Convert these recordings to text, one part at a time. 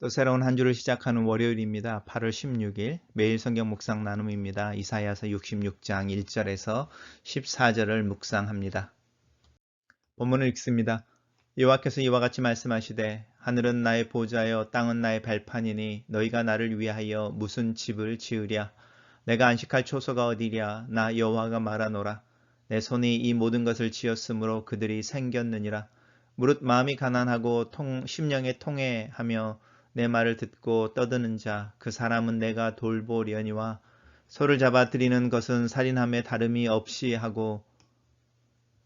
또 새로운 한 주를 시작하는 월요일입니다. 8월 16일 매일 성경 묵상 나눔입니다. 이사야서 66장 1절에서 14절을 묵상합니다. 본문을 읽습니다. 여호와께서 이와 같이 말씀하시되 하늘은 나의 보좌여 땅은 나의 발판이니 너희가 나를 위하여 무슨 집을 지으랴. 내가 안식할 초소가 어디랴. 나 여호와가 말하노라. 내 손이 이 모든 것을 지었으므로 그들이 생겼느니라. 무릇 마음이 가난하고 심령에 통회하며 내 말을 듣고 떠드는 자 그 사람은 내가 돌보려니와 소를 잡아 드리는 것은 살인함에 다름이 없이 하고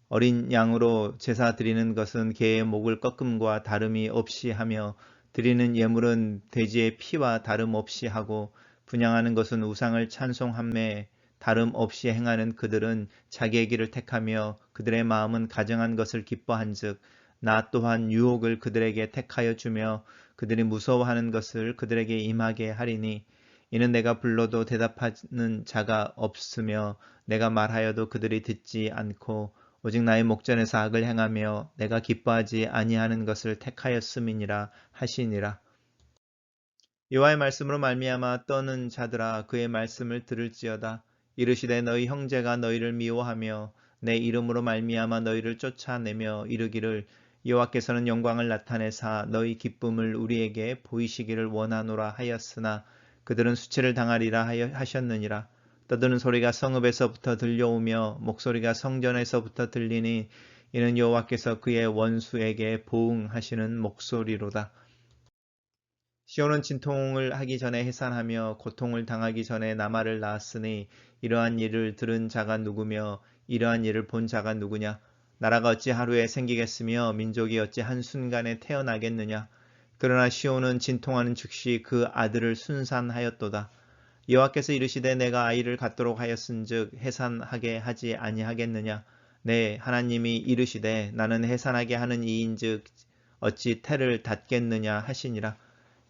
어린 양으로 제사 드리는 것은 개의 목을 꺾음과 다름이 없이 하며 드리는 예물은 돼지의 피와 다름 없이 하고 분향하는 것은 우상을 찬송함에 다름 없이 행하는 그들은 자기의 길을 택하며 그들의 마음은 가정한 것을 기뻐한즉 나 또한 유혹을 그들에게 택하여 주며 그들이 무서워하는 것을 그들에게 임하게 하리니 이는 내가 불러도 대답하는 자가 없으며 내가 말하여도 그들이 듣지 않고 오직 나의 목전에서 악을 행하며 내가 기뻐하지 아니하는 것을 택하였음이니라 하시니라. 여호와의 말씀으로 말미암아 떠는 자들아 그의 말씀을 들을지어다. 이르시되 너희 형제가 너희를 미워하며 내 이름으로 말미암아 너희를 쫓아내며 이르기를 여호와께서는 영광을 나타내사 너희 기쁨을 우리에게 보이시기를 원하노라 하였으나 그들은 수치를 당하리라 하셨느니라. 떠드는 소리가 성읍에서부터 들려오며 목소리가 성전에서부터 들리니 이는 여호와께서 그의 원수에게 보응하시는 목소리로다. 시온은 진통을 하기 전에 해산하며 고통을 당하기 전에 나말을 낳았으니 이러한 일을 들은 자가 누구며 이러한 일을 본 자가 누구냐. 나라가 어찌 하루에 생기겠으며 민족이 어찌 한순간에 태어나겠느냐. 그러나 시온은 진통하는 즉시 그 아들을 순산하였도다. 여호와께서 이르시되 내가 아이를 갖도록 하였은즉 해산하게 하지 아니하겠느냐. 네, 하나님이 이르시되 나는 해산하게 하는 이인즉 어찌 태를 닫겠느냐 하시니라.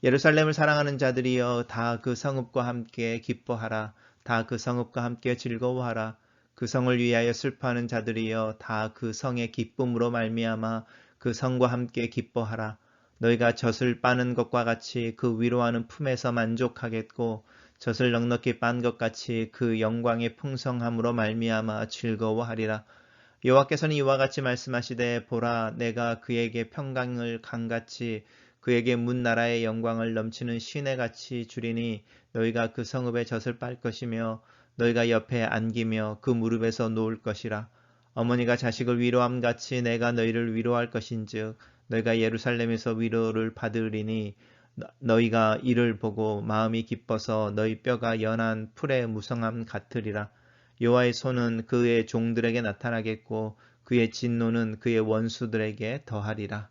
예루살렘을 사랑하는 자들이여 다 그 성읍과 함께 기뻐하라. 다 그 성읍과 함께 즐거워하라. 그 성을 위하여 슬퍼하는 자들이여 다 그 성의 기쁨으로 말미암아 그 성과 함께 기뻐하라. 너희가 젖을 빠는 것과 같이 그 위로하는 품에서 만족하겠고 젖을 넉넉히 빤 것 같이 그 영광의 풍성함으로 말미암아 즐거워하리라. 여호와께서는 이와 같이 말씀하시되 보라 내가 그에게 평강을 강같이 그에게 문 나라의 영광을 넘치는 시내같이 주리니 너희가 그 성읍의 젖을 빨 것이며 너희가 옆에 안기며 그 무릎에서 놓을 것이라. 어머니가 자식을 위로함 같이 내가 너희를 위로할 것인즉 너희가 예루살렘에서 위로를 받으리니 너희가 이를 보고 마음이 기뻐서 너희 뼈가 연한 풀의 무성함 같으리라. 여호와의 손은 그의 종들에게 나타나겠고 그의 진노는 그의 원수들에게 더하리라.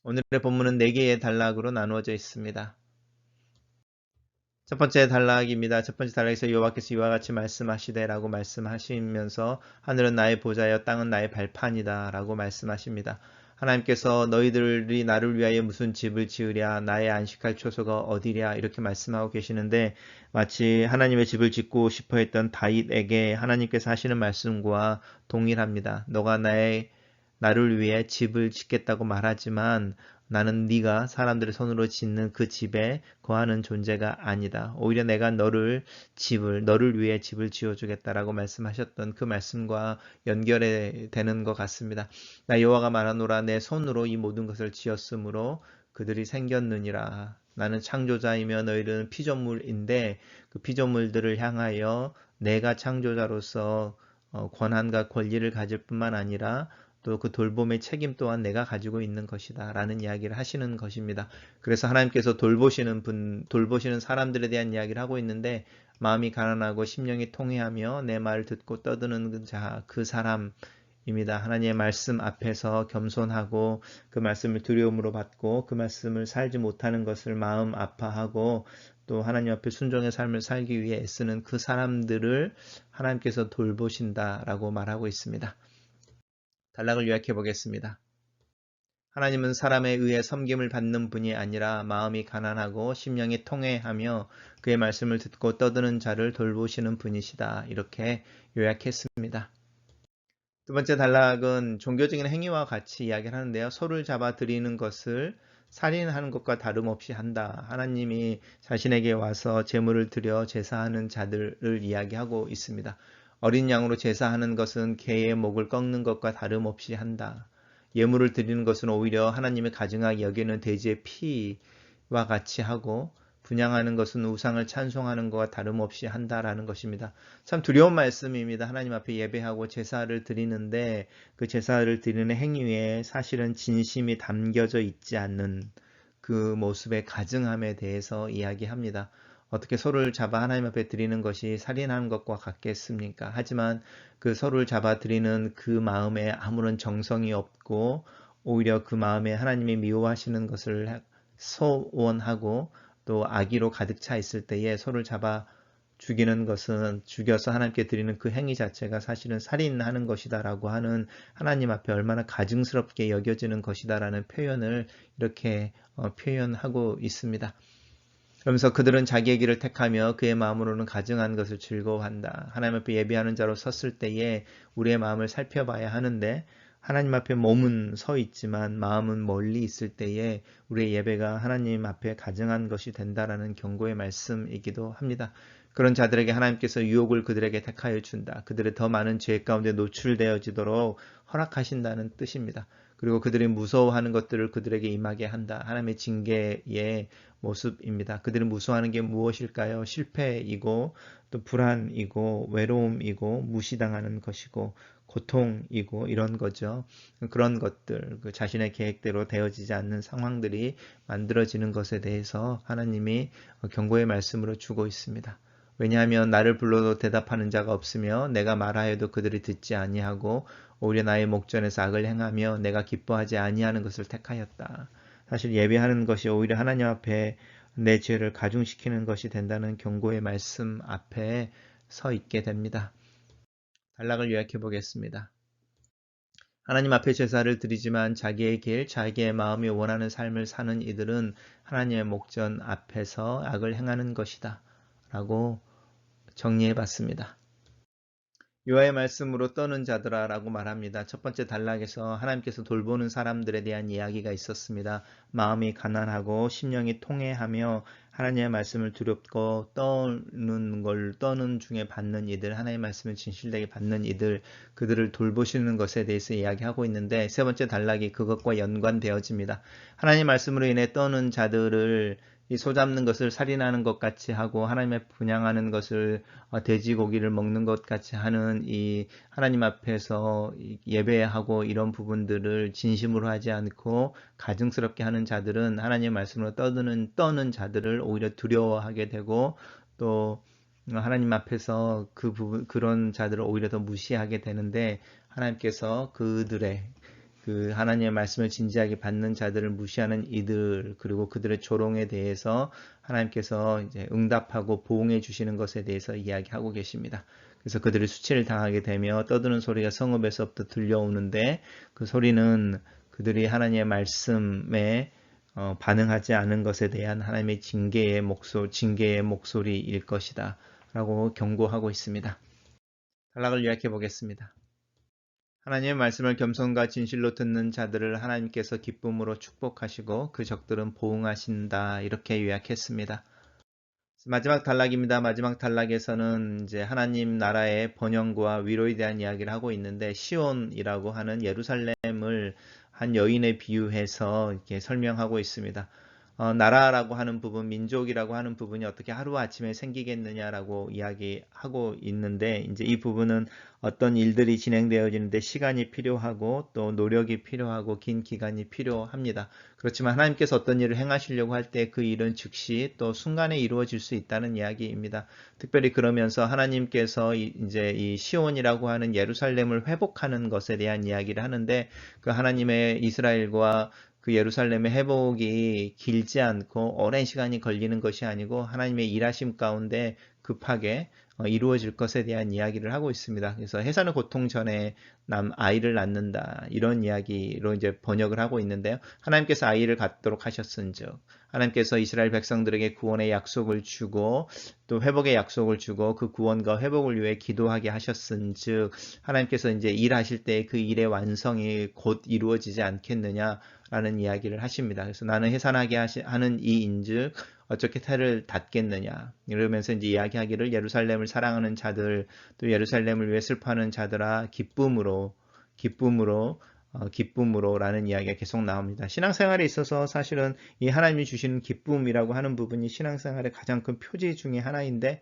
오늘의 본문은 4개의 단락으로 나누어져 있습니다. 첫 번째 단락입니다. 첫 번째 단락에서 여호와께서 이와 같이 말씀하시되라고 말씀하시면서 하늘은 나의 보좌여 땅은 나의 발판이다 라고 말씀하십니다. 하나님께서 너희들이 나를 위하여 무슨 집을 지으랴 나의 안식할 초소가 어디랴 이렇게 말씀하고 계시는데 마치 하나님의 집을 짓고 싶어 했던 다윗에게 하나님께서 하시는 말씀과 동일합니다. 너가 나를 위해 집을 짓겠다고 말하지만 나는 네가 사람들의 손으로 짓는 그 집에 거하는 존재가 아니다. 오히려 내가 너를 위해 집을 지어주겠다라고 말씀하셨던 그 말씀과 연결이 되는 것 같습니다. 나 여호와가 말하노라 내 손으로 이 모든 것을 지었으므로 그들이 생겼느니라. 나는 창조자이며 너희들은 피조물인데 그 피조물들을 향하여 내가 창조자로서 권한과 권리를 가질 뿐만 아니라 또 그 돌봄의 책임 또한 내가 가지고 있는 것이다 라는 이야기를 하시는 것입니다. 그래서 하나님께서 돌보시는 사람들에 대한 이야기를 하고 있는데 마음이 가난하고 심령이 통회하며 내 말을 듣고 떠드는 자, 그 사람입니다. 하나님의 말씀 앞에서 겸손하고 그 말씀을 두려움으로 받고 그 말씀을 살지 못하는 것을 마음 아파하고 또 하나님 앞에 순종의 삶을 살기 위해 애쓰는 그 사람들을 하나님께서 돌보신다라고 말하고 있습니다. 단락을 요약해 보겠습니다. 하나님은 사람에 의해 섬김을 받는 분이 아니라 마음이 가난하고 심령이 통회하며 그의 말씀을 듣고 떠드는 자를 돌보시는 분이시다. 이렇게 요약했습니다. 두 번째 단락은 종교적인 행위와 같이 이야기를 하는데요. 소를 잡아 드리는 것을 살인하는 것과 다름없이 한다. 하나님이 자신에게 와서 제물을 드려 제사하는 자들을 이야기하고 있습니다. 어린 양으로 제사하는 것은 개의 목을 꺾는 것과 다름없이 한다. 예물을 드리는 것은 오히려 하나님의 가증하게 여기는 돼지의 피와 같이 하고, 분향하는 것은 우상을 찬송하는 것과 다름없이 한다라는 것입니다. 참 두려운 말씀입니다. 하나님 앞에 예배하고 제사를 드리는데 그 제사를 드리는 행위에 사실은 진심이 담겨져 있지 않는 그 모습의 가증함에 대해서 이야기합니다. 어떻게 소를 잡아 하나님 앞에 드리는 것이 살인하는 것과 같겠습니까? 하지만 그 소를 잡아 드리는 그 마음에 아무런 정성이 없고 오히려 그 마음에 하나님이 미워하시는 것을 소원하고 또 악의로 가득 차 있을 때에 소를 잡아 죽이는 것은, 죽여서 하나님께 드리는 그 행위 자체가 사실은 살인하는 것이다라고 하는, 하나님 앞에 얼마나 가증스럽게 여겨지는 것이다라는 표현을 이렇게 표현하고 있습니다. 그러면서 그들은 자기의 길을 택하며 그의 마음으로는 가증한 것을 즐거워한다. 하나님 앞에 예배하는 자로 섰을 때에 우리의 마음을 살펴봐야 하는데, 하나님 앞에 몸은 서 있지만 마음은 멀리 있을 때에 우리의 예배가 하나님 앞에 가증한 것이 된다라는 경고의 말씀이기도 합니다. 그런 자들에게 하나님께서 유혹을 그들에게 택하여 준다. 그들의 더 많은 죄 가운데 노출되어지도록 허락하신다는 뜻입니다. 그리고 그들이 무서워하는 것들을 그들에게 임하게 한다. 하나님의 징계의 모습입니다. 그들이 무서워하는 게 무엇일까요? 실패이고 또 불안이고 외로움이고 무시당하는 것이고 고통이고 이런 거죠. 그런 것들, 그 자신의 계획대로 되어지지 않는 상황들이 만들어지는 것에 대해서 하나님이 경고의 말씀으로 주고 있습니다. 왜냐하면 나를 불러도 대답하는 자가 없으며 내가 말하여도 그들이 듣지 아니하고 오히려 나의 목전에서 악을 행하며 내가 기뻐하지 아니하는 것을 택하였다. 사실 예배하는 것이 오히려 하나님 앞에 내 죄를 가중시키는 것이 된다는 경고의 말씀 앞에 서 있게 됩니다. 단락을 요약해 보겠습니다. 하나님 앞에 제사를 드리지만 자기의 길, 자기의 마음이 원하는 삶을 사는 이들은 하나님의 목전 앞에서 악을 행하는 것이다 라고 정리해 봤습니다. 여호와의 말씀으로 떠는 자들아 라고 말합니다. 첫 번째 단락에서 하나님께서 돌보는 사람들에 대한 이야기가 있었습니다. 마음이 가난하고 심령이 통회하며 하나님의 말씀을 두렵고 떠는 중에 받는 이들, 하나님의 말씀을 진실되게 받는 이들, 그들을 돌보시는 것에 대해서 이야기하고 있는데, 세 번째 단락이 그것과 연관되어집니다. 하나님의 말씀으로 인해 떠는 자들을 이 소 잡는 것을 살인하는 것 같이 하고 하나님의 분향하는 것을 돼지고기를 먹는 것 같이 하는 이 하나님 앞에서 예배하고 이런 부분들을 진심으로 하지 않고 가증스럽게 하는 자들은 하나님의 말씀으로 떠는 자들을 오히려 두려워하게 되고, 또 하나님 앞에서 그런 자들을 오히려 더 무시하게 되는데, 하나님께서 그들의 그 하나님의 말씀을 진지하게 받는 자들을 무시하는 이들, 그리고 그들의 조롱에 대해서 하나님께서 이제 응답하고 보응해 주시는 것에 대해서 이야기하고 계십니다. 그래서 그들이 수치를 당하게 되며 떠드는 소리가 성읍에서부터 들려오는데, 그 소리는 그들이 하나님의 말씀에 반응하지 않은 것에 대한 하나님의 징계의 목소리일 것이다 라고 경고하고 있습니다. 단락을 요약해 보겠습니다. 하나님의 말씀을 겸손과 진실로 듣는 자들을 하나님께서 기쁨으로 축복하시고 그 적들은 보응하신다, 이렇게 요약했습니다. 마지막 단락입니다. 마지막 단락에서는 이제 하나님 나라의 번영과 위로에 대한 이야기를 하고 있는데, 시온이라고 하는 예루살렘을 한 여인에 비유해서 이렇게 설명하고 있습니다. 나라라고 하는 부분, 민족이라고 하는 부분이 어떻게 하루아침에 생기겠느냐라고 이야기하고 있는데, 이제 이 부분은 어떤 일들이 진행되어지는데 시간이 필요하고 또 노력이 필요하고 긴 기간이 필요합니다. 그렇지만 하나님께서 어떤 일을 행하시려고 할 때 그 일은 즉시 또 순간에 이루어질 수 있다는 이야기입니다. 특별히 그러면서 하나님께서 이제 이 시온이라고 하는 예루살렘을 회복하는 것에 대한 이야기를 하는데, 그 하나님의 이스라엘과 그 예루살렘의 회복이 길지 않고 오랜 시간이 걸리는 것이 아니고 하나님의 일하심 가운데 급하게 이루어질 것에 대한 이야기를 하고 있습니다. 그래서 해산의 고통 전에 아이를 낳는다 이런 이야기로 이제 번역을 하고 있는데요. 하나님께서 아이를 갖도록 하셨은즉 하나님께서 이스라엘 백성들에게 구원의 약속을 주고 또 회복의 약속을 주고 그 구원과 회복을 위해 기도하게 하셨은즉 하나님께서 이제 일하실 때 그 일의 완성이 곧 이루어지지 않겠느냐라는 이야기를 하십니다. 그래서 나는 해산하게 하는 이인즉 어떻게 태를 닫겠느냐 이러면서 이제 이야기하기를 예루살렘을 사랑하는 자들 또 예루살렘을 위해 슬퍼하는 자들아 기쁨으로라는 이야기가 계속 나옵니다. 신앙생활에 있어서 사실은 이 하나님이 주시는 기쁨이라고 하는 부분이 신앙생활의 가장 큰 표지 중에 하나인데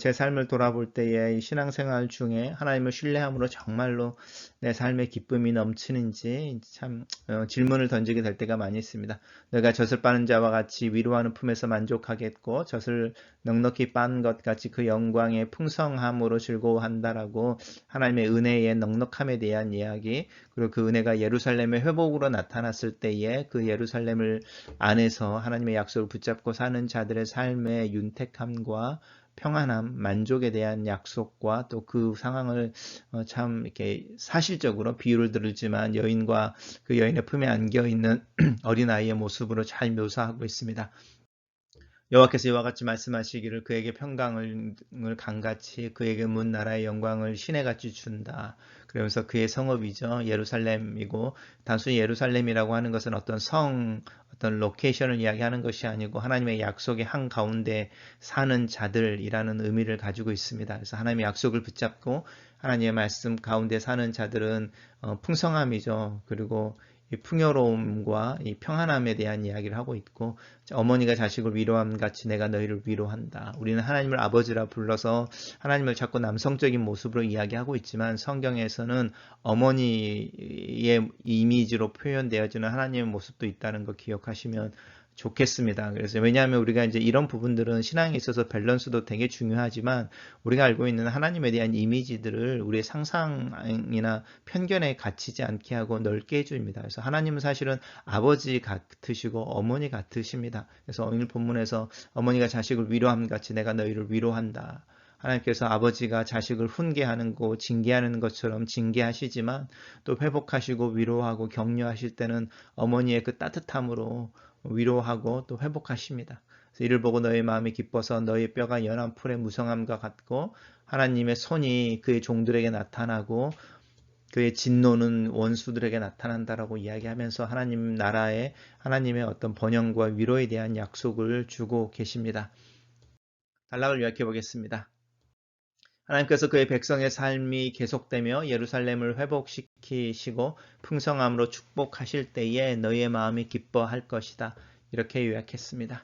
제 삶을 돌아볼 때에 이 신앙생활 중에 하나님을 신뢰함으로 정말로 내 삶에 기쁨이 넘치는지 참 질문을 던지게 될 때가 많이 있습니다. 내가 젖을 빠는 자와 같이 위로하는 품에서 만족하겠고 젖을 넉넉히 빤 것 같이 그 영광의 풍성함으로 즐거워한다라고 하나님의 은혜의 넉넉함에 대한 이야기 그리고 그 은혜가 예루살렘의 회복으로 나타났을 때에 그 예루살렘을 안에서 하나님의 약속을 붙잡고 사는 자들의 삶의 윤택함과 평안함, 만족에 대한 약속과 또 그 상황을 참 이렇게 사실적으로 비유를 들지만 여인과 그 여인의 품에 안겨 있는 어린아이의 모습으로 잘 묘사하고 있습니다. 여호와께서 이와 같이 말씀하시기를 그에게 평강을 강같이 그에게 문 나라의 영광을 시내같이 준다. 그러면서 그의 성읍이죠. 예루살렘이고 단순히 예루살렘이라고 하는 것은 어떤 로케이션을 이야기하는 것이 아니고 하나님의 약속의 한가운데 사는 자들이라는 의미를 가지고 있습니다. 그래서 하나님의 약속을 붙잡고 하나님의 말씀 가운데 사는 자들은 풍성함이죠. 그리고 이 풍요로움과 이 평안함에 대한 이야기를 하고 있고 어머니가 자식을 위로함 같이 내가 너희를 위로한다. 우리는 하나님을 아버지라 불러서 하나님을 자꾸 남성적인 모습으로 이야기하고 있지만 성경에서는 어머니의 이미지로 표현되어지는 하나님의 모습도 있다는 거 기억하시면 좋겠습니다. 그래서 왜냐하면 우리가 이제 이런 부분들은 신앙에 있어서 밸런스도 되게 중요하지만 우리가 알고 있는 하나님에 대한 이미지들을 우리의 상상이나 편견에 갇히지 않게 하고 넓게 해줍니다. 그래서 하나님은 사실은 아버지 같으시고 어머니 같으십니다. 그래서 오늘 본문에서 어머니가 자식을 위로함 같이 내가 너희를 위로한다. 하나님께서 아버지가 자식을 훈계하는 거, 징계하는 것처럼 징계하시지만 또 회복하시고 위로하고 격려하실 때는 어머니의 그 따뜻함으로 위로하고 또 회복하십니다. 그래서 이를 보고 너의 마음이 기뻐서 너의 뼈가 연한 풀의 무성함과 같고 하나님의 손이 그의 종들에게 나타나고 그의 진노는 원수들에게 나타난다라고 이야기하면서 하나님 나라에 하나님의 어떤 번영과 위로에 대한 약속을 주고 계십니다. 단락을 요약해 보겠습니다. 하나님께서 그의 백성의 삶이 계속되며 예루살렘을 회복시키시고 풍성함으로 축복하실 때에 너희의 마음이 기뻐할 것이다. 이렇게 요약했습니다.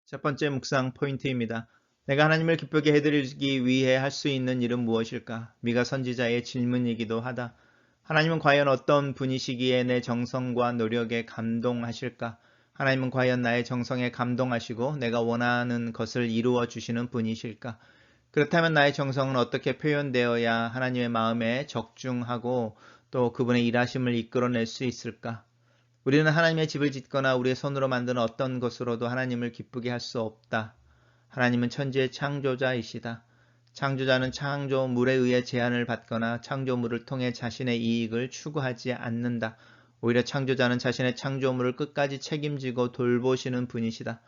첫 번째 묵상 포인트입니다. 내가 하나님을 기쁘게 해드리기 위해 할 수 있는 일은 무엇일까? 미가 선지자의 질문이기도 하다. 하나님은 과연 어떤 분이시기에 내 정성과 노력에 감동하실까? 하나님은 과연 나의 정성에 감동하시고 내가 원하는 것을 이루어 주시는 분이실까? 그렇다면 나의 정성은 어떻게 표현되어야 하나님의 마음에 적중하고 또 그분의 일하심을 이끌어낼 수 있을까? 우리는 하나님의 집을 짓거나 우리의 손으로 만드는 어떤 것으로도 하나님을 기쁘게 할 수 없다. 하나님은 천지의 창조자이시다. 창조자는 창조물에 의해 제한을 받거나 창조물을 통해 자신의 이익을 추구하지 않는다. 오히려 창조자는 자신의 창조물을 끝까지 책임지고 돌보시는 분이시다.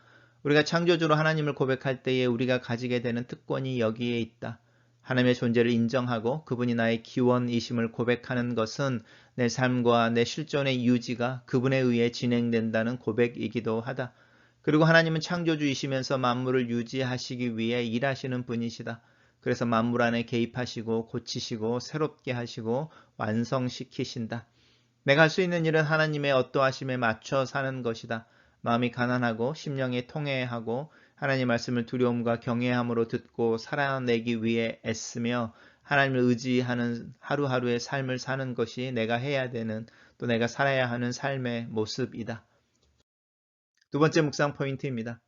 우리가 창조주로 하나님을 고백할 때에 우리가 가지게 되는 특권이 여기에 있다. 하나님의 존재를 인정하고 그분이 나의 기원이심을 고백하는 것은 내 삶과 내 실존의 유지가 그분에 의해 진행된다는 고백이기도 하다. 그리고 하나님은 창조주이시면서 만물을 유지하시기 위해 일하시는 분이시다. 그래서 만물 안에 개입하시고 고치시고 새롭게 하시고 완성시키신다. 내가 할 수 있는 일은 하나님의 어떠하심에 맞춰 사는 것이다. 마음이 가난하고 심령이 통회하고 하나님 말씀을 두려움과 경외함으로 듣고 살아내기 위해 애쓰며 하나님을 의지하는 하루하루의 삶을 사는 것이 내가 해야 되는 또 내가 살아야 하는 삶의 모습이다. 두 번째 묵상 포인트입니다.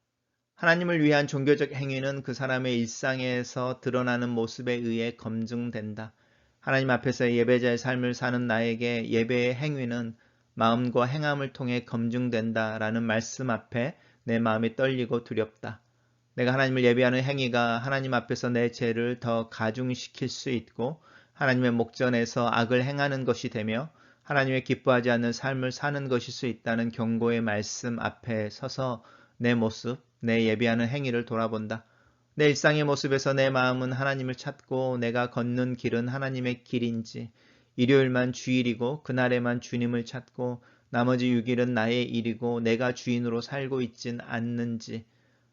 하나님을 위한 종교적 행위는 그 사람의 일상에서 드러나는 모습에 의해 검증된다. 하나님 앞에서 예배자의 삶을 사는 나에게 예배의 행위는 마음과 행함을 통해 검증된다라는 말씀 앞에 내 마음이 떨리고 두렵다. 내가 하나님을 예배하는 행위가 하나님 앞에서 내 죄를 더 가중시킬 수 있고 하나님의 목전에서 악을 행하는 것이 되며 하나님의 기뻐하지 않는 삶을 사는 것일 수 있다는 경고의 말씀 앞에 서서 내 모습, 내 예배하는 행위를 돌아본다. 내 일상의 모습에서 내 마음은 하나님을 찾고 내가 걷는 길은 하나님의 길인지, 일요일만 주일이고 그날에만 주님을 찾고 나머지 6일은 나의 일이고 내가 주인으로 살고 있진 않는지,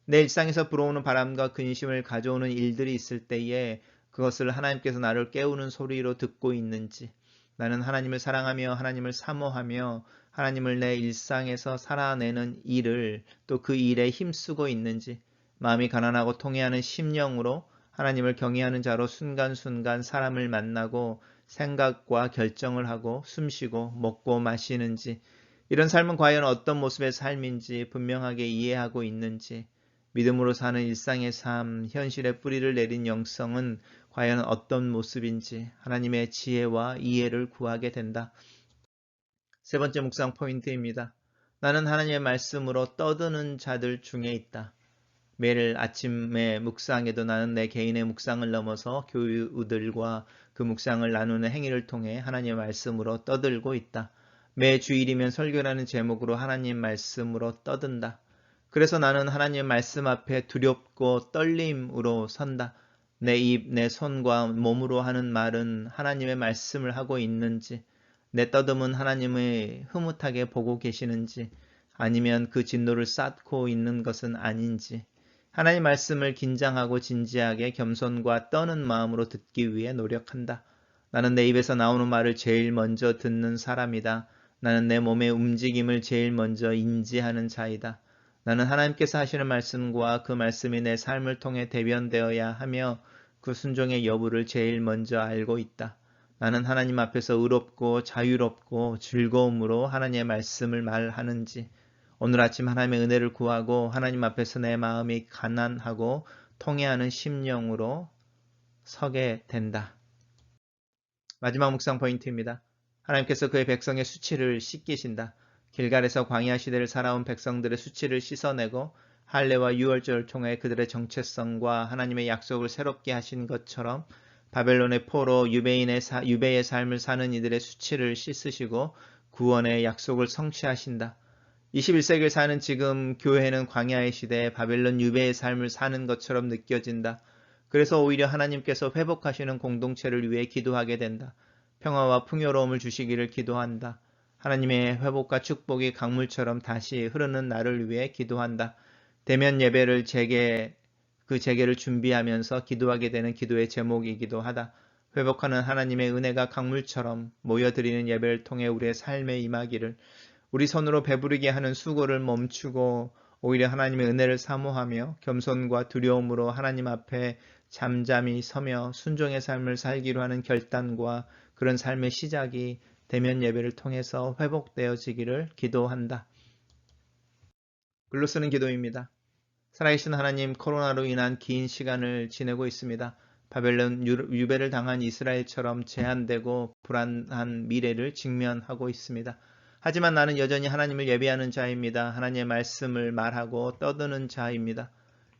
내 일상에서 불어오는 바람과 근심을 가져오는 일들이 있을 때에 그것을 하나님께서 나를 깨우는 소리로 듣고 있는지, 나는 하나님을 사랑하며 하나님을 사모하며 하나님을 내 일상에서 살아내는 일을 또 그 일에 힘쓰고 있는지, 마음이 가난하고 통회하는 심령으로 하나님을 경외하는 자로 순간순간 사람을 만나고 생각과 결정을 하고 숨쉬고 먹고 마시는지, 이런 삶은 과연 어떤 모습의 삶인지 분명하게 이해하고 있는지, 믿음으로 사는 일상의 삶, 현실의 뿌리를 내린 영성은 과연 어떤 모습인지 하나님의 지혜와 이해를 구하게 된다. 세 번째 묵상 포인트입니다. 나는 하나님의 말씀으로 떠드는 자들 중에 있다. 매일 아침에 묵상에도 나는 내 개인의 묵상을 넘어서 교우들과 그 묵상을 나누는 행위를 통해 하나님의 말씀으로 떠들고 있다. 매 주일이면 설교라는 제목으로 하나님 말씀으로 떠든다. 그래서 나는 하나님의 말씀 앞에 두렵고 떨림으로 선다. 내 입, 내 손과 몸으로 하는 말은 하나님의 말씀을 하고 있는지, 내 떠듬은 하나님의 흐뭇하게 보고 계시는지, 아니면 그 진노를 쌓고 있는 것은 아닌지, 하나님 말씀을 긴장하고 진지하게 겸손과 떠는 마음으로 듣기 위해 노력한다. 나는 내 입에서 나오는 말을 제일 먼저 듣는 사람이다. 나는 내 몸의 움직임을 제일 먼저 인지하는 자이다. 나는 하나님께서 하시는 말씀과 그 말씀이 내 삶을 통해 대변되어야 하며 그 순종의 여부를 제일 먼저 알고 있다. 나는 하나님 앞에서 의롭고 자유롭고 즐거움으로 하나님의 말씀을 말하는지, 오늘 아침 하나님의 은혜를 구하고 하나님 앞에서 내 마음이 가난하고 통회하는 심령으로 서게 된다. 마지막 묵상 포인트입니다. 하나님께서 그의 백성의 수치를 씻기신다. 길갈에서 광야 시대를 살아온 백성들의 수치를 씻어내고 할례와 유월절을 통해 그들의 정체성과 하나님의 약속을 새롭게 하신 것처럼 바벨론의 포로 유배의 삶을 사는 이들의 수치를 씻으시고 구원의 약속을 성취하신다. 21세기를 사는 지금 교회는 광야의 시대에 바벨론 유배의 삶을 사는 것처럼 느껴진다. 그래서 오히려 하나님께서 회복하시는 공동체를 위해 기도하게 된다. 평화와 풍요로움을 주시기를 기도한다. 하나님의 회복과 축복이 강물처럼 다시 흐르는 날을 위해 기도한다. 대면 예배를 그 재개를 준비하면서 기도하게 되는 기도의 제목이기도 하다. 회복하는 하나님의 은혜가 강물처럼 모여드리는 예배를 통해 우리의 삶에 임하기를, 우리 손으로 배부르게 하는 수고를 멈추고 오히려 하나님의 은혜를 사모하며 겸손과 두려움으로 하나님 앞에 잠잠히 서며 순종의 삶을 살기로 하는 결단과 그런 삶의 시작이 대면 예배를 통해서 회복되어지기를 기도한다. 글로 쓰는 기도입니다. 살아계신 하나님, 코로나로 인한 긴 시간을 지내고 있습니다. 바벨론 유배를 당한 이스라엘처럼 제한되고 불안한 미래를 직면하고 있습니다. 하지만 나는 여전히 하나님을 예배하는 자입니다. 하나님의 말씀을 말하고 떠드는 자입니다.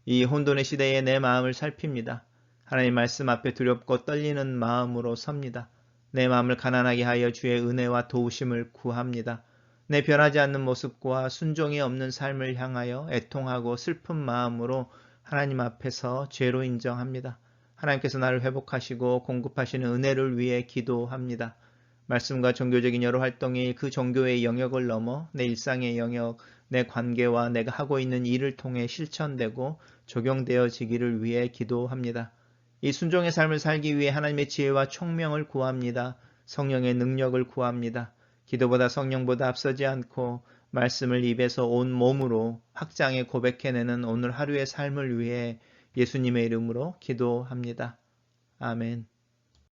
이 혼돈의 시대에 내 마음을 살핍니다. 하나님 말씀 앞에 두렵고 떨리는 마음으로 섭니다. 내 마음을 가난하게 하여 주의 은혜와 도우심을 구합니다. 내 변하지 않는 모습과 순종이 없는 삶을 향하여 애통하고 슬픈 마음으로 하나님 앞에서 죄로 인정합니다. 하나님께서 나를 회복하시고 공급하시는 은혜를 위해 기도합니다. 말씀과 종교적인 여러 활동이 그 종교의 영역을 넘어 내 일상의 영역, 내 관계와 내가 하고 있는 일을 통해 실천되고 적용되어지기를 위해 기도합니다. 이 순종의 삶을 살기 위해 하나님의 지혜와 총명을 구합니다. 성령의 능력을 구합니다. 기도보다 성령보다 앞서지 않고 말씀을 입에서 온 몸으로 확장해 고백해내는 오늘 하루의 삶을 위해 예수님의 이름으로 기도합니다. 아멘.